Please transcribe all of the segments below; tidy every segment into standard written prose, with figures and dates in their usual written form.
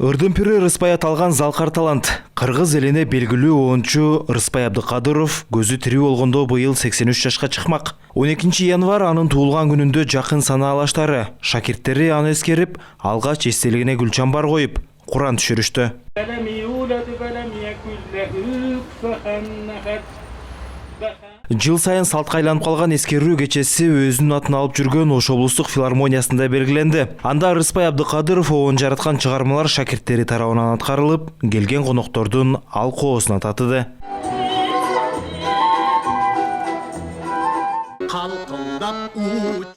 Өрдүн пири Рыспай аталган залкар талант. Кыргыз элине белгилүү оончу Рыспай Абдыкадыров көзү тирүү болгондо быйыл 83 жашка чыкмак. 12 январь анын туулган күнүндө жакын санаалаштары, шакирттери аны эскерип, алгач эстелигине гүл чамбар коюп, Куран түшүрүштү. Жыл сайын салтка айланып калган эскерүү кечеси өзүнүн атын алып жүргөн Ош облустук филармониясында белгиленди. Анда Рыспай Абдыкадыров оон жараткан чыгармалар шакирттери тарабынан аткарылып, келген коноктордун алкоосуна татыды.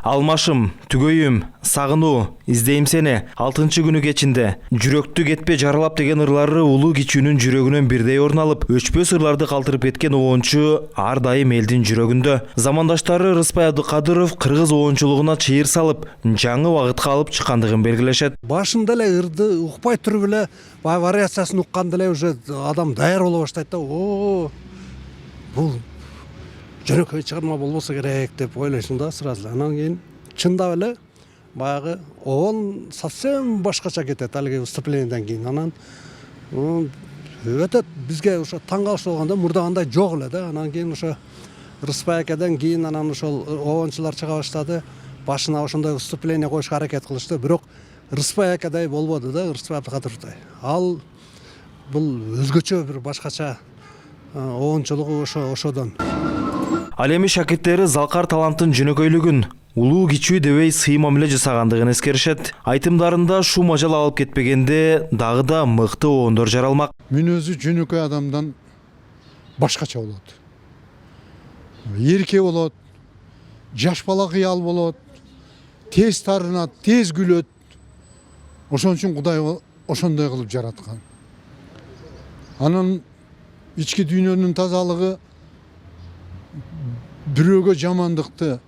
Алмашым, түгөйүм, сагынуу, издейм сени, 6 күнү кечинде, жүрөктү кетпе жаралап деген ырлары улуу кичүүнүн жүрөгүнөн бирдей орун алып, өчпөс ырларды калтырып кеткен оончу ар дайым элдин жүрөгүндө. Замандаштары Рыспай Абдыкадыров кыргыз оончулугуна чыйыр салып, жаңы багытка алып чыккандыгын белгилешет. Башында эле ырды укпай туруп эле, вариациясын укканда эле уже адам даяр боло баштайт да. Бул жөнөкөй чыгарма болбосо керек деп ойлойсуң да сразу. Анан кийин чындап эле баягы оон совсем башкача кетет алиги выступленияден кийин. Анан өтөт бизге ошо таң калыш болгондо мурда андай жок эле да. Анан кийин ошо Рыспай акеден кийин анан ошол оончулар чыга баштады. Башына ошондой выступление коюшка аракет кылышты, бирок Рыспай акедай болбоду да, Рыспай Абдыкадыровдай. Ал бул өзгөчө бир башкача оончулугу ошодон. Ал эми шакирттери залкар таланттын жөнөкөйлүгүн, улуу кичүү дебей сый мамиле жасагандыгын эскеришет. Айтымдарында шум ажал алып кетпегенде дагы да мыкты оондор жаралмак. Мүнөзү жөнөкөй адамдан башкача болот. Эрке болот, жаш бала кыял болот, тез тарынат, тез күлөт. Ошон үчүн Кудай ошондой кылып жараткан. Анын ички дүйнөнүн тазалыгы бирөөгө жамандыкты,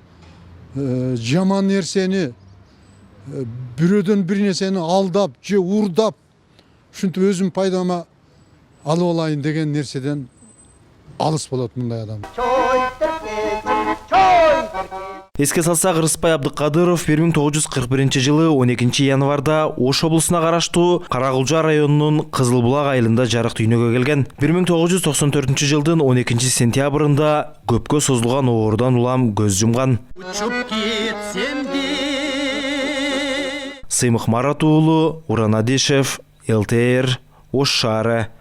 жаман нерсени, бирөөдөн бир нерсени алдап же урдап, ушинтип өзүм пайдама алып алайын деген нерседен алыс болот мындай адам. Эске салсак, Рыспай Абдыкадыров 1941 жылы 12 январда Ош облусуна караштуу Каракулжа районунун Кызылбулак айылында жарык дүйнөгө келген. 1994 жылдын 12 сентябрында көпкө созулган оорудан улам көз жумган. Сыймык Марат уулу, Уран Адишев, ЛТР, Ош шаары.